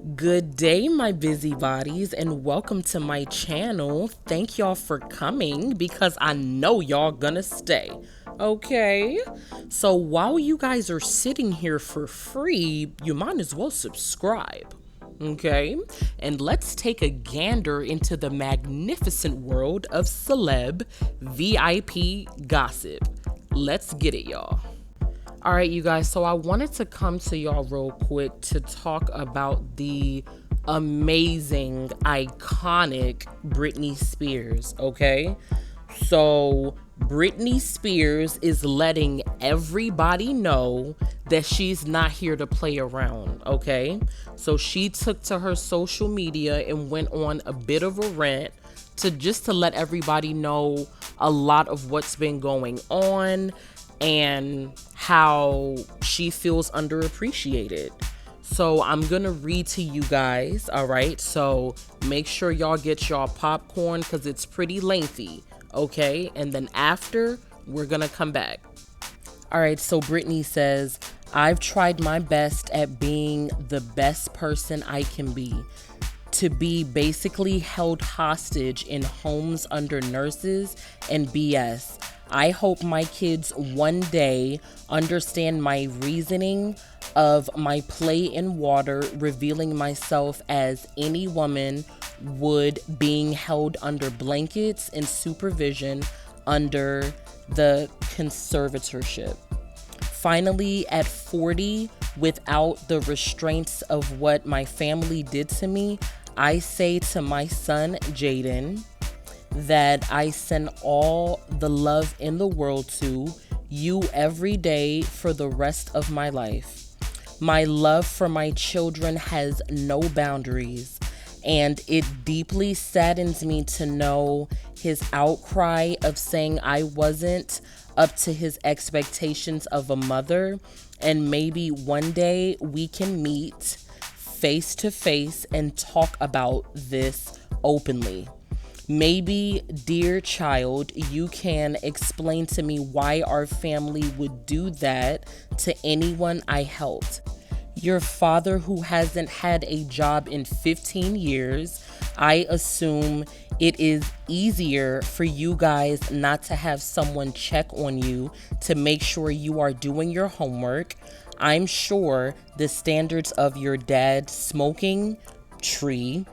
Good day, my busybodies, and welcome to my channel. Thank y'all for coming because I know y'all gonna stay. Okay, so while you guys are sitting here for free, you might as well subscribe. Okay, and let's take a gander into the magnificent world of celeb VIP gossip. Let's get it, y'all. All right, you guys. So I wanted to come to y'all real quick to talk about the amazing, iconic Britney Spears. Okay. So Britney Spears is letting everybody know that she's not here to play around. Okay. So she took to her social media and went on a bit of a rant to let everybody know a lot of what's been going on and how she feels underappreciated. So I'm gonna read to you guys, all right? So make sure y'all get y'all popcorn because it's pretty lengthy, okay? And then after, we're gonna come back. All right, so Britney says, I've tried my best at being the best person I can be. To be basically held hostage in homes under nurses and BS. I hope my kids one day understand my reasoning of my play in water, revealing myself as any woman would, being held under blankets and supervision under the conservatorship. Finally, at 40, without the restraints of what my family did to me, I say to my son, Jaden, that I send all the love in the world to you every day for the rest of my life. My love for my children has no boundaries, and it deeply saddens me to know his outcry of saying I wasn't up to his expectations of a mother, and maybe one day we can meet face to face and talk about this openly. Maybe, dear child, you can explain to me why our family would do that to anyone I helped. Your father, who hasn't had a job in 15 years, I assume it is easier for you guys not to have someone check on you to make sure you are doing your homework. I'm sure the standards of your dad smoking tree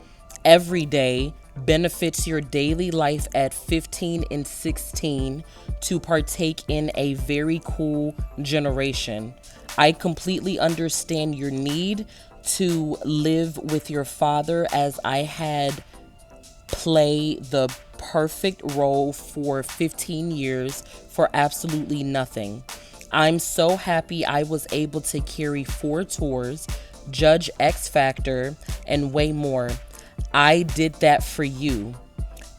every day benefits your daily life at 15 and 16 to partake in a very cool generation. I completely understand your need to live with your father, as I had play the perfect role for 15 years for absolutely nothing. I'm so happy I was able to carry 4 tours, Judge X Factor, and way more. I did that for you.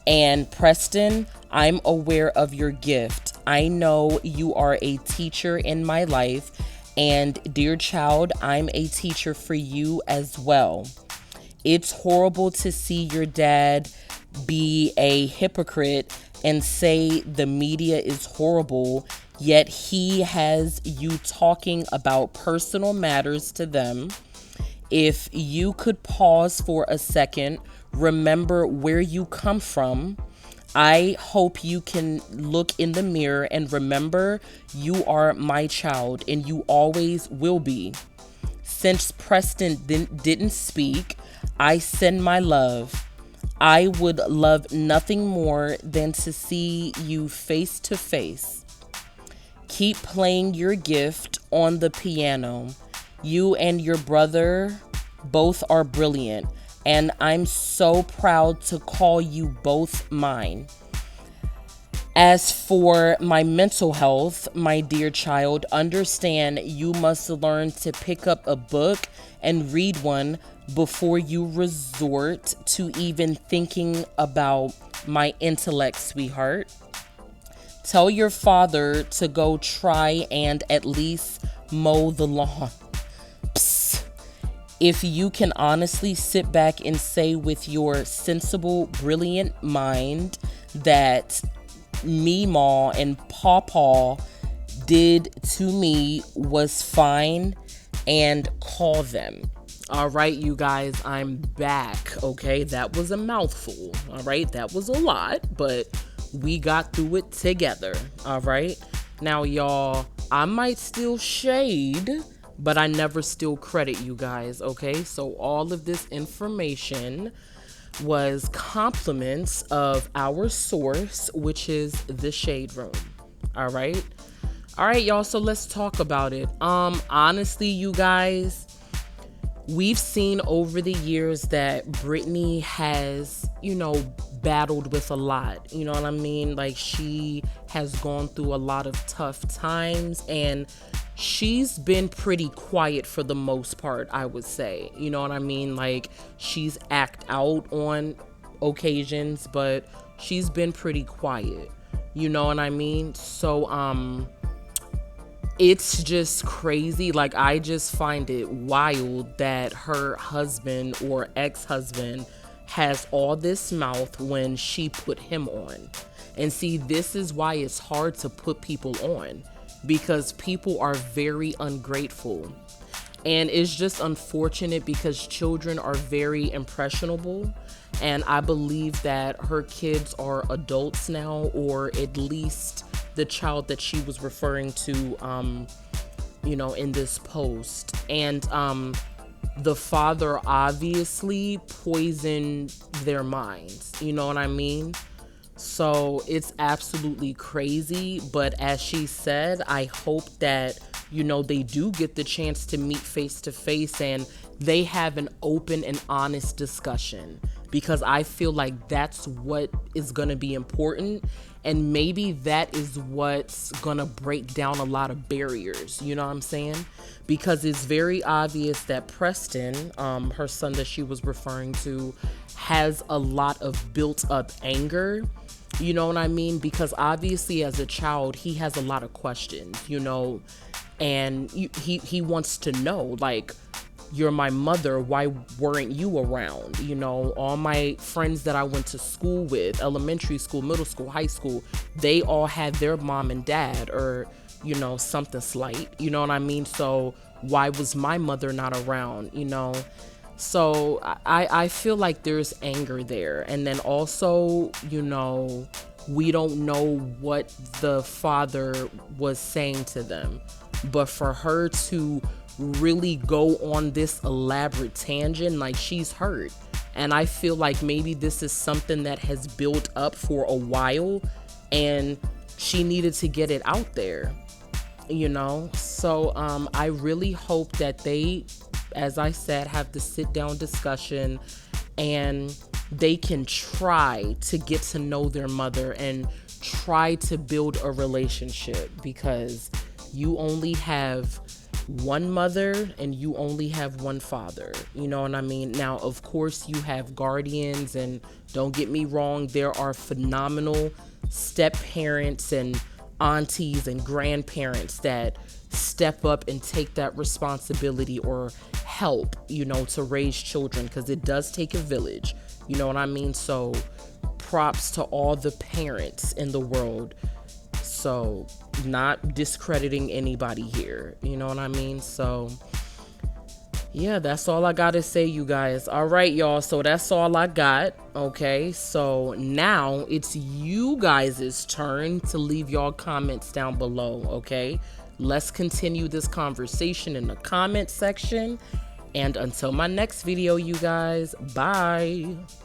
And Preston, I'm aware of your gift. I know you are a teacher in my life. And dear child, I'm a teacher for you as well. It's horrible to see your dad be a hypocrite and say the media is horrible, yet he has you talking about personal matters to them. If you could pause for a second, remember where you come from. I hope you can look in the mirror and remember you are my child and you always will be. Since Preston didn't speak, I send my love. I would love nothing more than to see you face to face. Keep playing your gift on the piano. You and your brother both are brilliant, and I'm so proud to call you both mine. As for my mental health, my dear child, understand you must learn to pick up a book and read one before you resort to even thinking about my intellect, sweetheart. Tell your father to go try and at least mow the lawn. Psst. If you can honestly sit back and say with your sensible, brilliant mind that Meemaw and Pawpaw did to me was fine, and call them. All right, you guys, I'm back. Okay, that was a mouthful. All right, that was a lot, but we got through it together. All right, now, y'all, I might still shade, but I never steal credit, you guys. Okay, so all of this information was compliments of our source, which is the Shade Room. All right. All right, y'all. So let's talk about it. Honestly, you guys, we've seen over the years that Britney has, battled with a lot. You know what I mean? Like, she has gone through a lot of tough times, and she's been pretty quiet for the most part, I would say. You know what I mean? Like, she's act out on occasions, but she's been pretty quiet. You know what I mean? So, it's just crazy. Like, I just find it wild that her husband or ex-husband has all this mouth when she put him on. And see, this is why it's hard to put people on, because people are very ungrateful. And it's just unfortunate because children are very impressionable. And I believe that her kids are adults now, or at least the child that she was referring to, in this post. And the father obviously poisoned their minds. You know what I mean? So it's absolutely crazy. But as she said, I hope that, they do get the chance to meet face to face and they have an open and honest discussion, because I feel like that's what is going to be important. And maybe that is what's going to break down a lot of barriers. You know what I'm saying? Because it's very obvious that Preston, her son that she was referring to, has a lot of built up anger. You know what I mean? Because obviously as a child, he has a lot of questions, and he wants to know, like, you're my mother, why weren't you around? All my friends that I went to school with, elementary school, middle school, high school, they all had their mom and dad, or, something slight, you know what I mean? So why was my mother not around, So I feel like there's anger there. And then also, we don't know what the father was saying to them. But for her to really go on this elaborate tangent, like, she's hurt. And I feel like maybe this is something that has built up for a while and she needed to get it out there, So I really hope that they, as I said, have the sit down discussion and they can try to get to know their mother and try to build a relationship, because you only have one mother and you only have one father. You know what I mean? Now, of course, you have guardians, and don't get me wrong, there are phenomenal step parents and aunties and grandparents that step up and take that responsibility or help, to raise children, because it does take a village. You know what I mean? So props to all the parents in the world. So, not discrediting anybody here, you know what I mean? So yeah, that's all I gotta say, you guys. All right, y'all, so that's all I got. Okay, so now it's you guys' turn to leave y'all comments down below. Okay, let's continue this conversation in the comment section, and until my next video, you guys, bye.